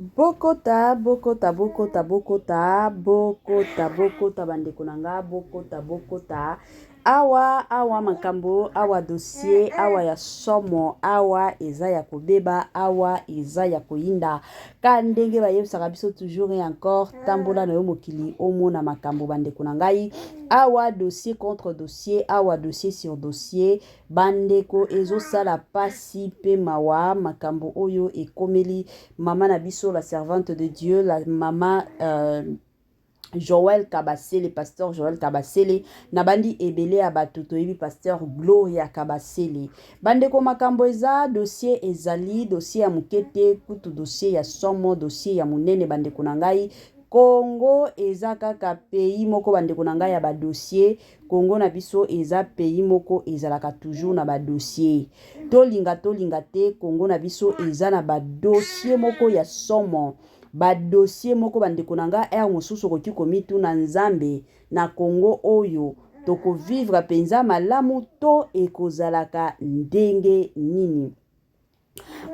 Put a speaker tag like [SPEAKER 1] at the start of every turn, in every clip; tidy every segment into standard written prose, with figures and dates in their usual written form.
[SPEAKER 1] Bokota, bokota, bokota, bokota, bokota, bokota, bandeko nanga, bokota, bokota. Awa makambo, awa dossier, awa ya somo, awa eza ya kobeba, awa eza ya koyinda. Ka ndenge bayebisaka biso toujours et encore, tambola na yo mokili omona makambo bandeko nangai. Awa dossier contre dossier, awa dossier sur dossier, bandeko ezo sala pasi pe mawa, makambo oyo ekomeli mama na biso la servante de Dieu, la maman Joël Kabasele, pasteur Joël Kabasele, nabandi ebele abatuto ebi pasteur Gloria Kabasele. Bandeko makambo eza dossier ezali, dossier ya mukete, kutu dossier ya somo, dossier ya munene bandeko nangai. Congo eza kaka pays moko bandeko nangai ya ba dossier. Congo na biso eza pays moko ezalaka toujours na ba dossier. Tolinga te, Congo na biso eza na ba dossier moko ya somo. Ba dossier moko bandeko nanga mosusu koki komitu na nzambe na Congo oyo toko vivre penza malamu to ekozalaka ndenge nini.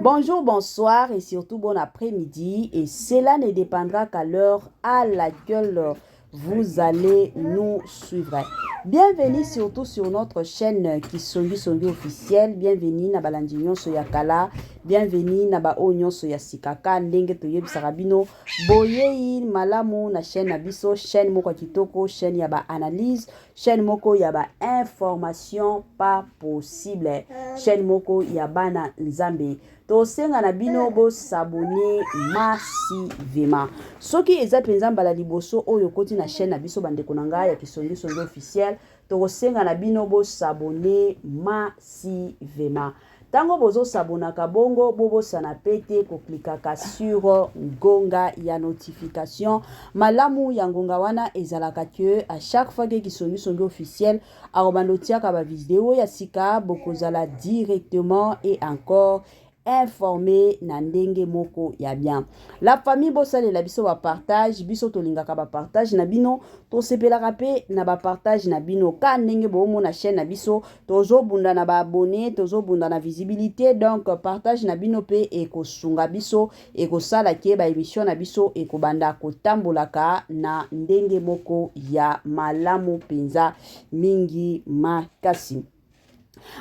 [SPEAKER 1] Bonjour, bonsoir et surtout bon après-midi, et cela ne dépendra qu'à l'heure à laquelle vous allez nous suivre. Bienvenue surtout sur notre chaîne Kisongi Songi officielle. Bienvenue na balandi nyonso ya kala. Bienvenue na ba o nyonso ya sikaka ndenge toyebisaka bino. Boyei malamu na chaîne na biso, chaîne moko kitoko, chaîne ya ba analyse, chaîne moko ya ba information pas possible, chaîne moko ya bana nzambe. Tosenga na bino bo s'abonner massivement. Soki eza penza mbala liboso oyo koti na chaîne na biso bandeko nanga ya Kisongi Songi officielle, tosenga na bino bo s'abonner massivement. Tango bozo sabonaka bongo bobo sana pete ko klikaka sur ngonga ya notification. Malamu ya ngonga wana ezalaka que à chaque fois que Kisongi Songi officiel arobandotiaka ba vidéo ya sika bokozala directement et encore informé na ndenge moko ya bien. La famille bosale la biso ba partage, biso tolingaka ba partage na bino, to sepelaka pe na ba partage na bino. Ka ndenge bomo na chaîne na biso, tozo bunda na ba abonné, tozo bunda na visibilité, donc partage na bino pe eko sunga biso, eko sala ke ba émission na biso eko banda ko tambolaka na ndenge moko ya malamu penza mingi makasi.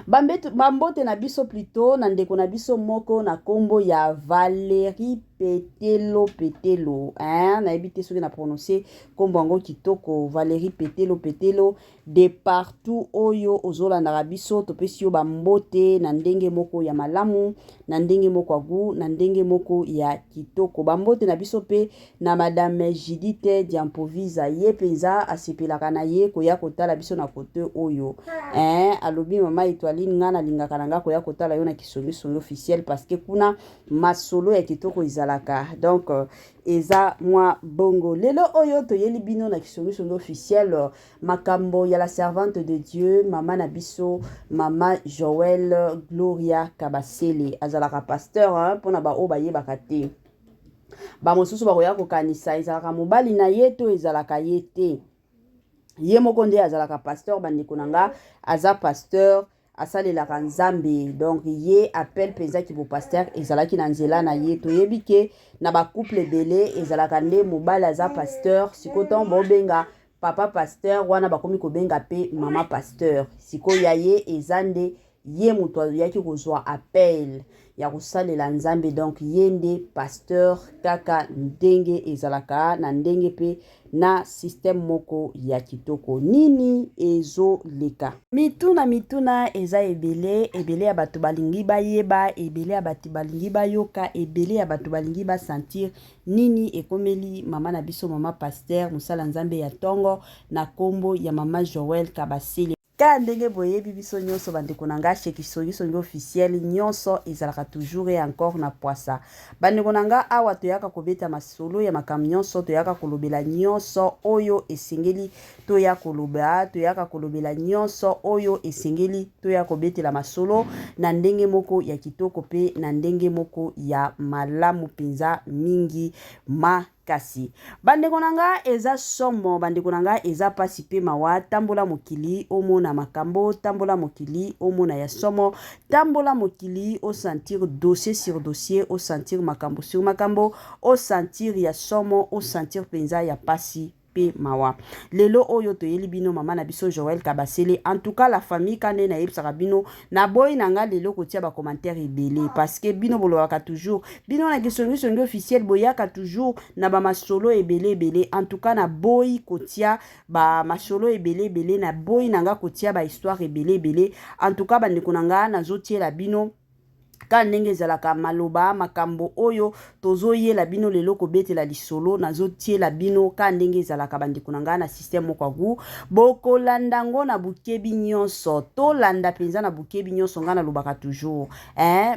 [SPEAKER 1] Bambote na biso plutôt na ndeko na biso moko na kombo ya Valérie Petelo na ebite soki na prononcer kombo yango kitoko Valérie Petelo de partout oyo ozola na biso topesi yo bambote na ndenge moko ya malamu, na ndenge moko agu, na ndenge moko ya kitoko. Bambote na biso pe na madame Judith Diampoviza ye penza asepelaka na ye koya kotala biso na kote oyo alobi mama Etoile ngana lingaka nanga koya kotala yo na Kisongi Songi officiel parce que kuna masolo ya kitoko izalaka. Donc eza mwa bongo lelo oyo toyeli bino na Kisongi Songi officiel makambo ya la servante de Dieu mama na biso mama Joël Gloria Kabasele azalaka pasteur pona ba o bayebaka te. Ba mosusu bakoya kokanisa ezalaka mobali na ye to ezalaka ye te. Ye moko nde azalaka pasteur bandeko nanga aza pasteur asalelaka nzambe, donc ye appel penza ki bo pasteur ezalaki na nzela na ye toyebi ke na ba couple belé ezalaka nde mobali aza pasteur sikoton bobenga papa pasteur wana bakomi kobenga pe mama pasteur siko ya ye ezande ye muto yaki kozwa appel ya kosalela nzambe, donc yende pasteur kaka ndenge ezalaka na ndenge pe na système moko ya kitoko nini ezo leka mituna eza ebele ya bato balingi bayeba, ebele ya bato balingi bayoka, ebele ya bato balingi ba sentir nini ekomeli mama na biso mama pasteur musala nzambe ya tongo na kombo ya mama Joël Kabasele. Ka ndenge boyebi biso nyonso bandeko nanga chez Kisongi Songi officiel nyonso ezalaka toujours et encore na poisa. Bandeko nanga awa toyaka kobeta masolo ya makambo nyonso, toyaka kolobela nyonso oyo esengeli toya koloba, toyaka kolobela nyonso oyo esengeli toya kobetela masolo na ndenge moko ya kitoko pe na ndenge moko ya malamu penza mingi makasi. Bandeko nanga eza somo, bandeko nanga eza pasi pe mawa, tambola mokili omona makambo, tambola mokili omona ya somo, tambola mokili au sentir dossier sur dossier, au sentir makambo sur makambo, au sentir ya somo, au sentir penza ya pasi pe mawa. Lelo oyo to yeli bino mama na biso Joël Kabasele. En tout cas la famille kane na yebsaka bino na boy nanga lelo kotia ba commentaire ebele parce que bino bolowaka toujours bino na songi officiel boyaka toujours na ba masolo ebele. En tout cas na boy kotia ba masolo ebele na boy nanga kotia ba histoire ebele. En tout cas bandeko nanga nazotie la bino ka ndenge ezalaka maloba makambo oyo tozoye la bino lelo kobetela lisolo nazotie la bino ka ndenge ezalaka bandeko nanga na système moko agu boko landango na bukebi nyonso to landa penza na bukebi nyonso ngana lobaka toujours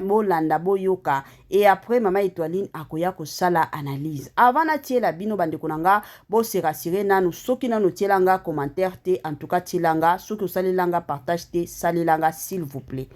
[SPEAKER 1] bo landa boyoka et après mama Étoiline akoya ko sala analyse avant na tie la bino bandeko nanga bo se rassurer nanu soki nanu tielanga commentaire te en tout cas tielanga soki osalelanga partage te salelanga s'il vous plaît.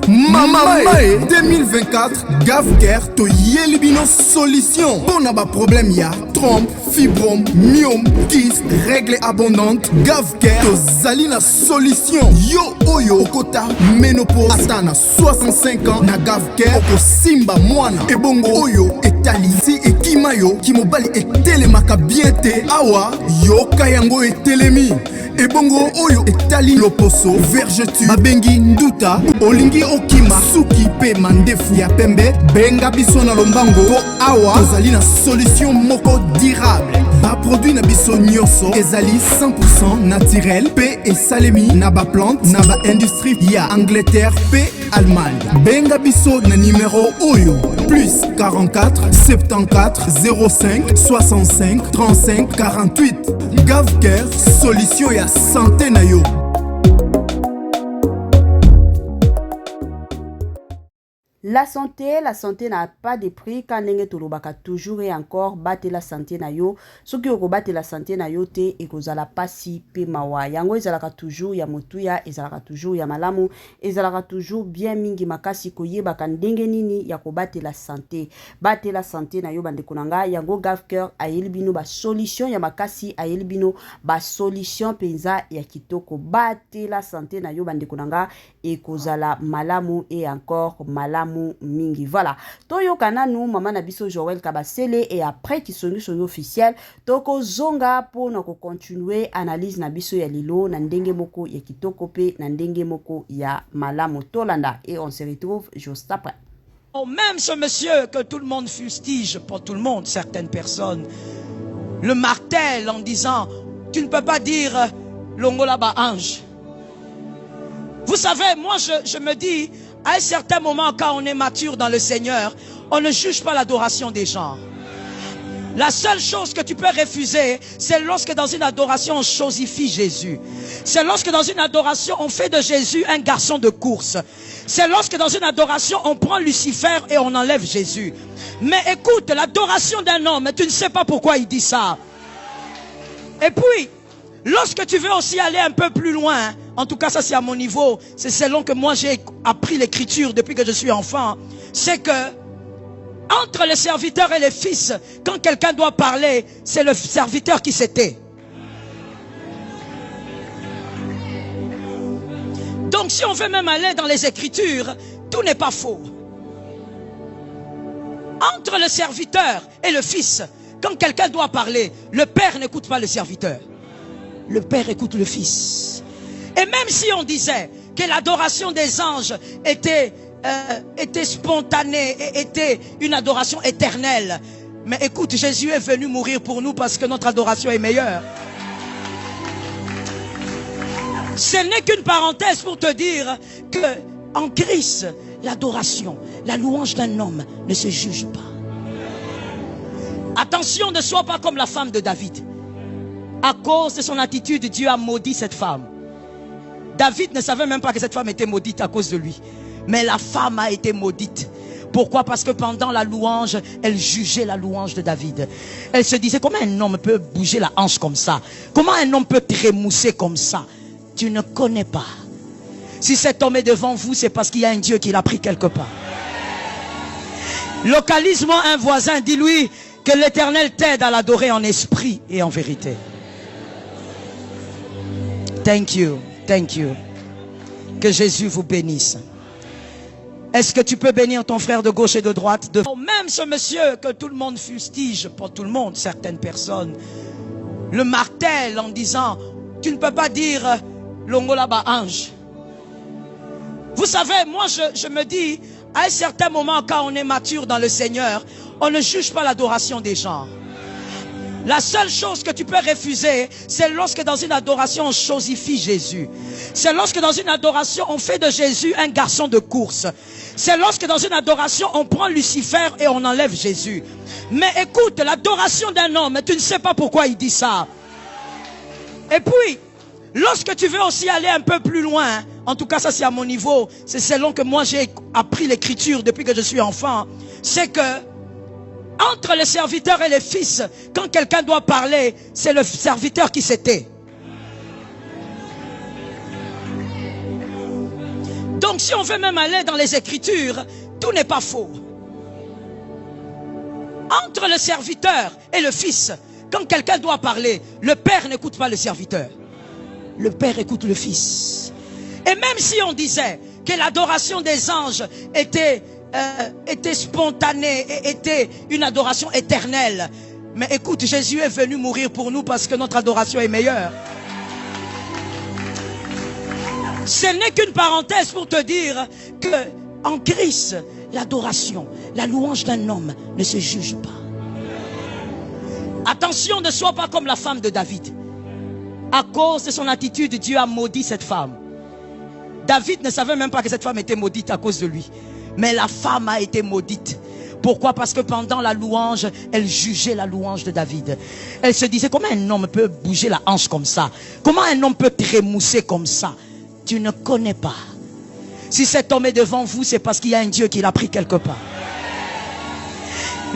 [SPEAKER 2] Mama 2024 Gavker to yelibino solution pour naba problème ya trompe, fibrome, myome, kyste, règle abondante. Gavker to zalina solution yo oyo okota ménopause atana 65 ans na Gavker oko simba mwana ebongo oyo etali si ekimayo kimobali etelemaka bien te awa yo kayango etelemi ebongo oyo etali loposo vergeture babengi nduta olingi okima suki pe mandefu ya pembe benga biso na lombango po awa tozali na solution moko durable ba produit na biso nyonso ezali 100% naturel pe esalemi na ba plante na ba industrie ya Angleterre pe Allemagne. Benga biso na numéro oyo plus 44 74 05 65 35 48. Gavker solution ya santé na yo.
[SPEAKER 1] La santé n'a pas de prix quand nenge tolobaka toujours et encore battre la santé na yo soki oko battre la santé na yo te ekozala pasi pe mawa yango ezalaka toujours ya motuya ezalaka toujours ya malamu ezalaka toujours bien mingi makasi koyebaka ndenge nini ya ko battre la santé na yo bandeko nanga yango Gavker ayeli bino ba solution ya makasi ayeli bino ba solution penza ya kitoko battre la santé na yo bandeko nanga ekozala malamu et encore malamu mingi. Voilà. Toyo kananu mama na biso Joël Kabasele et après qui sont officiel toko zonga pour na continuer analyse na biso ya lilo na ndenge moko ya kitoko pe na ndenge moko ya malamu tolanda et on se retrouve juste après.
[SPEAKER 3] Même ce monsieur que tout le monde fustige, pour tout le monde, certaines personnes le martèlent en disant tu ne peux pas dire Longolaba ange. Vous savez, moi je me dis à un certain moment, quand on est mature dans le Seigneur, on ne juge pas l'adoration des gens. La seule chose que tu peux refuser, c'est lorsque dans une adoration, on chosifie Jésus. C'est lorsque dans une adoration, on fait de Jésus un garçon de course. C'est lorsque dans une adoration, on prend Lucifer et on enlève Jésus. Mais écoute, l'adoration d'un homme, tu ne sais pas pourquoi il dit ça. Et puis, lorsque tu veux aussi aller un peu plus loin, en tout cas ça c'est à mon niveau, c'est selon que moi j'ai appris l'écriture depuis que je suis enfant, c'est que entre le serviteur et le fils, quand quelqu'un doit parler, c'est le serviteur qui se tait. Donc si on veut même aller dans les écritures, tout n'est pas faux. Entre le serviteur et le fils, quand quelqu'un doit parler, le père n'écoute pas le serviteur. Le père écoute le fils. Et même si on disait que l'adoration des anges était spontanée et était une adoration éternelle, mais écoute, Jésus est venu mourir pour nous parce que notre adoration est meilleure. Ce n'est qu'une parenthèse pour te dire que en Christ, l'adoration, la louange d'un homme ne se juge pas. Attention, ne sois pas comme la femme de David. À cause de son attitude, Dieu a maudit cette femme. David ne savait même pas que cette femme était maudite à cause de lui. Mais la femme a été maudite. Pourquoi? Parce que pendant la louange, elle jugeait la louange de David. Elle se disait, comment un homme peut bouger la hanche comme ça? Comment un homme peut trémousser comme ça? Tu ne connais pas. Si cet homme est devant vous, c'est parce qu'il y a un Dieu qui l'a pris quelque part. Localise-moi un voisin, dis-lui, Que l'Éternel t'aide à l'adorer en esprit et en vérité. Thank you, thank you. Que Jésus vous bénisse. Est-ce que tu peux bénir ton frère de gauche et de droite? Même ce monsieur que tout le monde fustige, pour tout le monde, certaines personnes, le martèle en disant, tu ne peux pas dire Longolaba ange. Vous savez, moi je me dis, à un certain moment, quand on est mature dans le Seigneur, on ne juge pas l'adoration des gens. La seule chose que tu peux refuser, c'est lorsque dans une adoration, on chosifie Jésus. C'est lorsque dans une adoration, on fait de Jésus un garçon de course. C'est lorsque dans une adoration, on prend Lucifer et on enlève Jésus. Mais écoute, l'adoration d'un homme, tu ne sais pas pourquoi il dit ça. Et puis, lorsque tu veux aussi aller un peu plus loin, en tout cas ça c'est à mon niveau, c'est selon que moi j'ai appris l'écriture depuis que je suis enfant, c'est que entre les serviteurs et les fils, quand quelqu'un doit parler, c'est le serviteur qui se tait. Donc si on veut même aller dans les écritures, tout n'est pas faux. Entre le serviteur et le fils, quand quelqu'un doit parler, le père n'écoute pas le serviteur. Le père écoute le fils. Et même si on disait que l'adoration des anges était spontanée et était une adoration éternelle. Mais écoute, Jésus est venu mourir pour nous parce que notre adoration est meilleure. Ce n'est qu'une parenthèse pour te dire que en Christ, l'adoration, la louange d'un homme ne se juge pas. Attention, ne sois pas comme la femme de David. À cause de son attitude, Dieu a maudit cette femme. David ne savait même pas que cette femme était maudite à cause de lui. Mais la femme a été maudite. Pourquoi? Parce que pendant la louange, elle jugeait la louange de David. Elle se disait, comment un homme peut bouger la hanche comme ça? Comment un homme peut trémousser comme ça? Tu ne connais pas. Si cet homme est devant vous, c'est parce qu'il y a un Dieu qui l'a pris quelque part.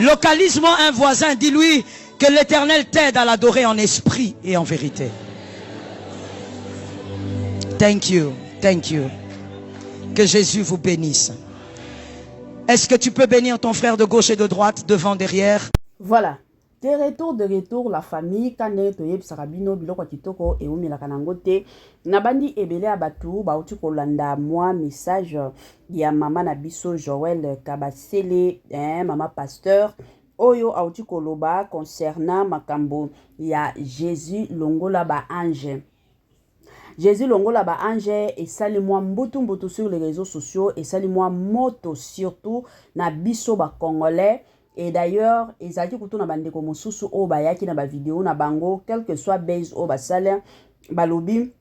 [SPEAKER 3] Localise-moi un voisin, dis-lui que l'Éternel t'aide à l'adorer en esprit et en vérité. Thank you, thank you. Que Jésus vous bénisse. Est-ce que tu peux bénir ton frère de gauche et de droite, devant, derrière?
[SPEAKER 1] Voilà. De retour, la famille, quand toyeb sarabino, biloko kitoko, et oumi la kanangote, nabandi ebele abatu, bauti kolanda, moi, message, ya maman nabiso Joël Kabasele, maman pasteur, oyo auti koloba, concernant makambo, ya Jésus Longola ba ange. Jésus Longola ba ange, et salimoi mbutu sur les réseaux sociaux, et salimoi moto surtout, na biso ba congolais. Et d'ailleurs, ezaki kutu na bandeko mosusu o bayaki na ba vidéo na bango, quel que soit base o basale, balobi,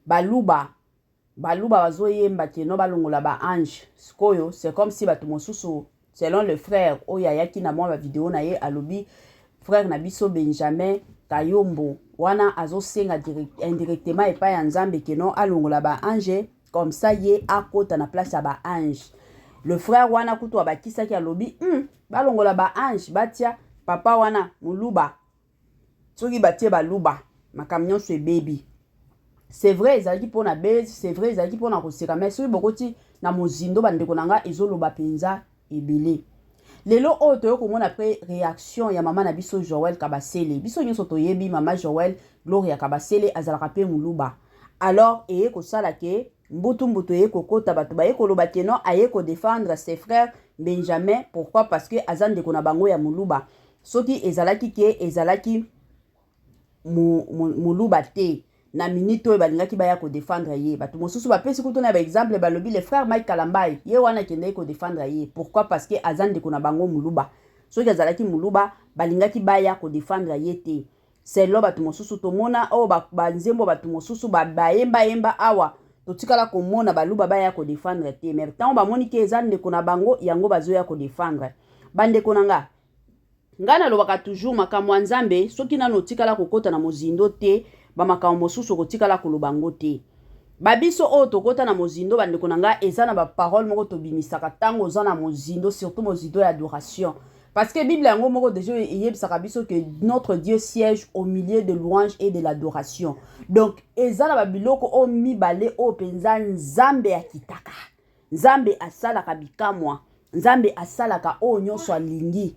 [SPEAKER 1] baluba bazoyemba keno balongola ba ange. Skoyo, c'est comme si batu mosusu, selon le frère o yayaki na ba vidéo na ye alobi, frère na biso Benjamin Kayombo, wana azo senga indirectement et pas nzambe keno alongola ba ange, comme ça ye akota na place ya ba ange. Le frère wana kutu abakisa ki alobi, balongola ba ange, batia, papa wana, muluba. Soki batie baluba, makamnyon se baby. C'est vrai, ezalaki pour na base, c'est vrai, ezalaki pour na koseka, mais soki bokoti na mozindo bandeko nanga ezoloba penza ebele. Lelo oto yo komona après réaction ya maman na biso Joël Kabasele. Biso nyoso toyebi maman Joël Gloria Kabasele azalaka pe muluba. Alors, eye kosala ke mbutu eye kokota batu ba koloba keno aye ko défendre ses frères Benjamin. Pourquoi? Parce que azande kona bango ya muluba. Soki ezalaki ke ezalaki muluba te na minito balingaki baya ko défendre ye. Batu mosusu ba pesi kuto na ba exemple balobi le frère Mike Kalambai ye wana kende ko défendre ye. Pourquoi? Parce que azande kona bango muluba. Soki azalaki muluba balingaki baya ko défendre ye te. C'est là batu mosusu tomona o ba nzembo batu mosusu ba yemba awa totikala komona baluba baya ko défendre te. Mais tant ba moni ke ezande kona bango yango bazoya ko défendre. Bande konanga ngana lobaka toujours makambo nzambe soki nano tikala kokota na mozindo te ba makambo mosusu kotikala kolobango te. Babiso o tokota na mozindo bande konanga ezana ba parole moko tobimisaka tango zana mozindo, surtout mozindo ya adoration. Parce que Bible yango moko déjà yebisaka biso que notre Dieu siège au milieu de louange et de l'adoration. Donc ezana ba biloko o mibale o penza nzambe ya kitaka. Nzambe asalaka bikamwa, nzambe asalaka o nyonso alingi.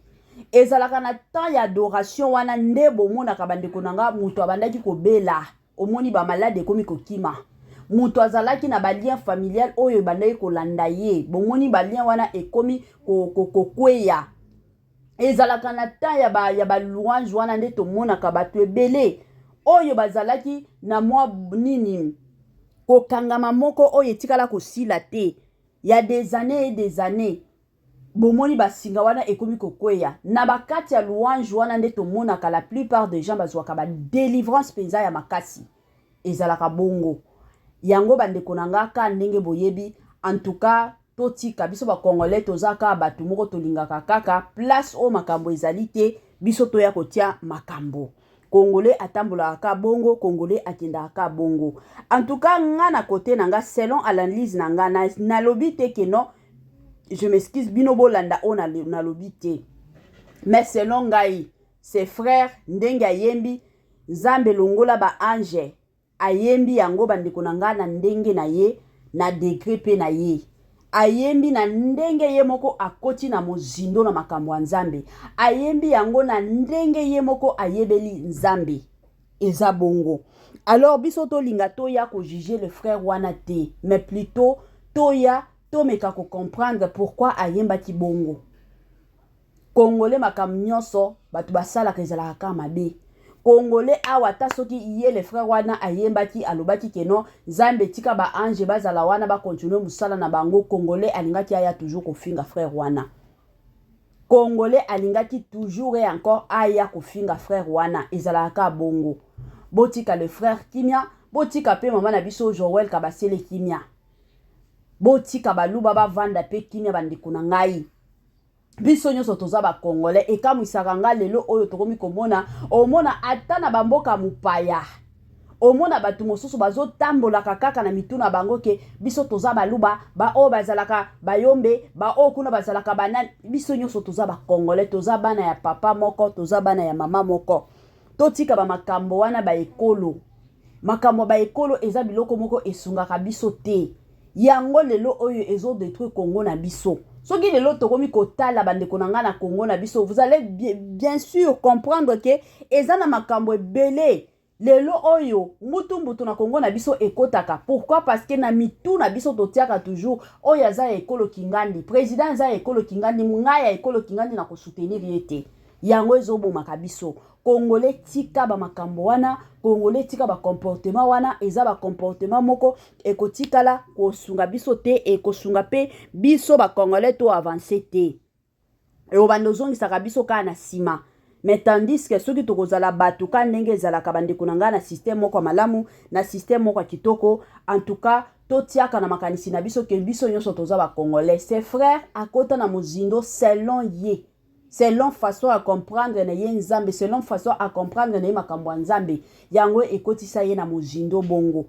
[SPEAKER 1] ezalaka na temps ya adoration wana nde bomonaka bandeko na nga mutu abandaki kobela omoni ba malade ekomi kokima mutu azalaki na balien familial oyo ebandaki kolanda ye bomoni balien wana ekomi kokweya ezalaka na temps ya balouange wana nde tomonaka bato ebele oyo bazalaki na mwa nini kokangama moko oyo etikala kosila te ya des années bomoni basinga wana ekomi kokweya na bakati ya louange wana nde tomonaka la plupart des gens bazwaka ba délivrance penza ya makasi ezalaka bongo yango bandeko na nga ka ndenge boyebi en tout cas totika biso ba congolais tozaka bato moko tolingaka kaka place o makambo ezali te biso toya kotia makambo congolais atambolaka ka bongo congolais akendaka ka bongo en tout cas nga na côté na nga selon analyse na nga na lobi te ke non je m'excuse bino bolanda o na lobi te mais selon ngai ses frères ndenge ayembi nzambe longola ba ange ayembi yango bandeko na nga na ndenge na ye na degré pe na ye ayembi na ndenge ye moko akoti na mozindo na makambo ya nzambe ayembi yango na ndenge ye moko ayebeli nzambe eza bongo alors biso tolinga toya ko juger le frère wana te mais plutôt toya tomeka ko comprendre pourquoi ayembaki bongo congolais makambo nyonso bato basalaka ezalaka kaka mabe congolais awa ta soki iye le frère wana ayembaki alobaki keno nzambe tika ba ange bazala wana ba continuer musala na bango congolais alingaki aya toujours kofinga frère wana congolais alingaki toujours et encore aya kofinga frère wana ezalaka bongo botika le frère Kimia botika pe mama na biso Joël Kabasele Kimia botika baluba bavanda pe Kimia bandeko na ngai biso nyonso toza ba congolais ekamwisaka nga lelo oyo tokomi komona omona ata na bamboka mupaya omona bato mosusu bazotambolaka kaka na mituna bango ke biso toza baluba ba o bazalaka bayombe ba o kuna bazalaka banani biso nyonso toza ba congolais toza bana ya papa moko toza bana ya mama moko totika ba makambo wana ba ekolo makambo ba ekolo eza biloko moko esungaka biso te yango lelo oyo ezo détruire Congo na biso soki lelo tokomi kotala bandeko na nga na Congo na biso vous allez bien sûr comprendre que eza na makambo ebele lelo oyo mbutu na Congo na biso ekotaka pourquoi parce que na mitu na biso totiaka toujours oyo aza ya ekolo kingandi président aza ya ekolo kingandi ngai ya ekolo kingandi na kosoutenir yete yango ezobomaka biso congolais tika ba makambo wana congolais tika ba comportement wana eza ba comportement moko ekotikala kosunga biso te ekosunga pe biso ba congolais to avancer te e obandozongisaka biso ka na sima mais tandis que soki tokozala bato ka ndenge ezalaka bandeko na nga na système moko malamu na système moko kitoko en tout cas totiaka na makanisi na biso ke biso nyonso toza ba congolais ses frères akota na mozindo selon ye selon façon à comprendre na ye nzambe selon façon à comprendre na ye makambo ya nzambe yango ekotisa ye na mozindo bongo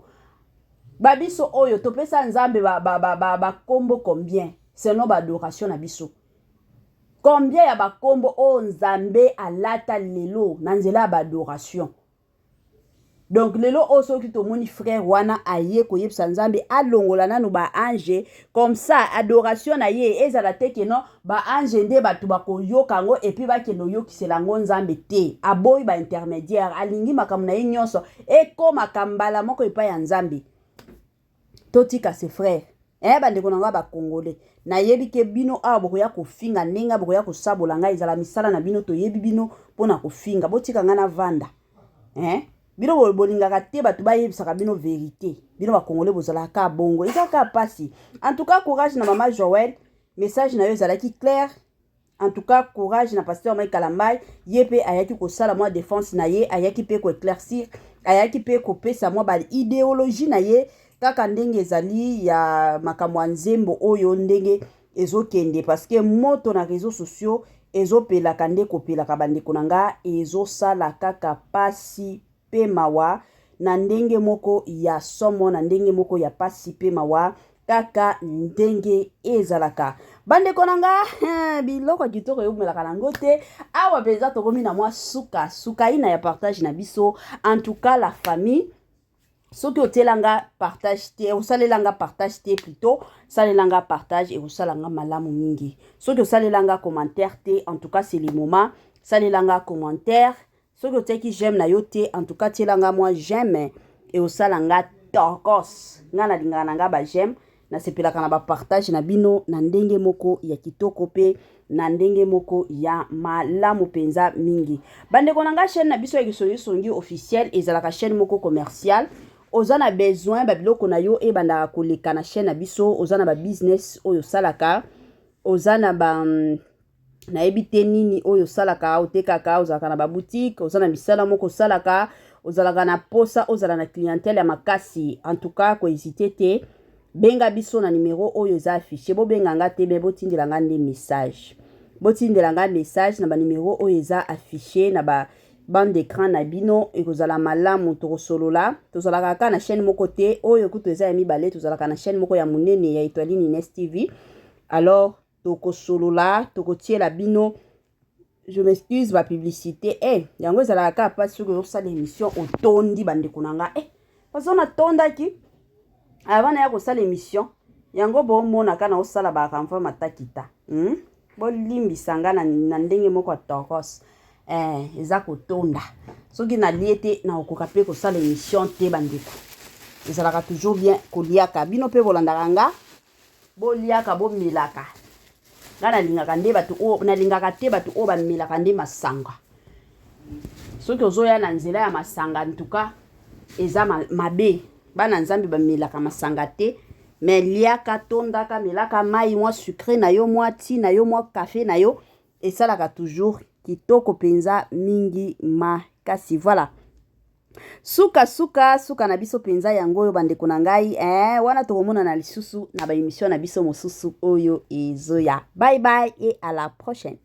[SPEAKER 1] babiso oyo topesa nzambe ba kombo combien selon ba adoration na biso combien ya ba kombo o nzambe alata lelo na nzela ba adoration donc lelo osoki tomoni frère wana aye koyebisa nzambe alongola nanu ba ange comme ça adoration na ye ezala te keno ba ange nde batu bakoyoka ngo et puis bakendo yokisela ngo nzambe te aboyi ba intermédiaire alingi makambo na ye nyonso ekoma kambala moko epai ya nzambe totika ses frères bandeko na nga ba congolais na yebi ke bino awa bokoya kofinga ndenge bokoya kosabola ngai ezala misala na bino toyebi bino pona kofinga botika nga na vanda bino bolingaka te bato bayebisaka bino vérité bino ba congolais bozalaka bongo ezaka pasi en tout cas courage na mama Joël message na yo ezalaki clair en tout cas courage na pasteur Mike Kalambai ye pe ayaki kosala mwa défense na ye ayaki pe ko éclaircir ayaki pe kopesa mwa ba idéologie na ye kaka ndenge ezali ya makambo ya nzembo oyo ndenge ezokende parce que moto na réseaux sociaux ezopelaka nde kopelaka bandeko na nga ezosala kaka pasi pe mawa na ndenge moko ya somo na ndenge moko ya pasi pe mawa kaka ndenge ezalaka bandeko na nga biloko kitoko yomelaka nango te awa penza tokomi na mwa suka ina ya partage na biso en tout cas la famille soki otelanga partage te osalelanga partage te plutôt salelanga partage et osalanga malamu mingi soki osalelanga commentaire te en tout cas c'est le moment salelanga commentaire soki oteki j'aime na yo te en tout cas tielanga moi j'aime et osalanga torkos nga na lingaka na nga ba j'aime na sepelaka na ba partage na bino na ndenge moko ya kitoko pe na ndenge moko ya malamu penza mingi bandeko na nga chaîne na biso ya Kisolo Songi officiel ezalaka chaîne moko commercial ozana besoin babiloko na yo e bandaka koleka na chaîne na biso ozana ba business oyo salaka ozana ba na ebite nini oyo salaka otekaka ozalaka na ba boutique ozana misala moko salaka ozalaka na posa ozala na clientèle ya makasi en tout cas ko hésiter te benga biso na numéro oyo za affiché bo benga nga te be botindelanga nde message botindelanga message na ba numéro oyo za affiché na ba bande d'écran na bino ekozala malamu tokosolola tozalaka kaka na chaîne moko te oyo kutu eza ya mibale tozalaka na chaîne moko ya munene ya Étoile Nines TV alors tokosolola tokotiela bino je m'excuse ba publicité yango ezalaka kaka pasi soki osala émission otondi bandeko na nga parce on atondaki avant ya kosala émission yango bomonaka na osala bakamfa matakita bolimbisa nga na ndenge moko ya tokos eza kotonda soki nalie te na okoka mpe kosala émission te bandeko ezalaka toujours bien koliaka bino mpe bolandaka nga boliaka bomelaka nga nalingaka nde bato oyo nalingaka te bato oyo bamelaka nde masanga soki ozoya na nzela ya masanga ntuka eza mabe bana nzambe bamelaka masanga te mais liaka tondaka melaka mai mwa sucré na yo mwa ti na yo mwa café na yo esalaka toujours kitoko penza mingi makasi voilà suka na biso penza yango oyo bandeko na ngai wana tokomona na lisusu na ba émission na biso mosusu oyo ezoya bye bye et à la prochaine.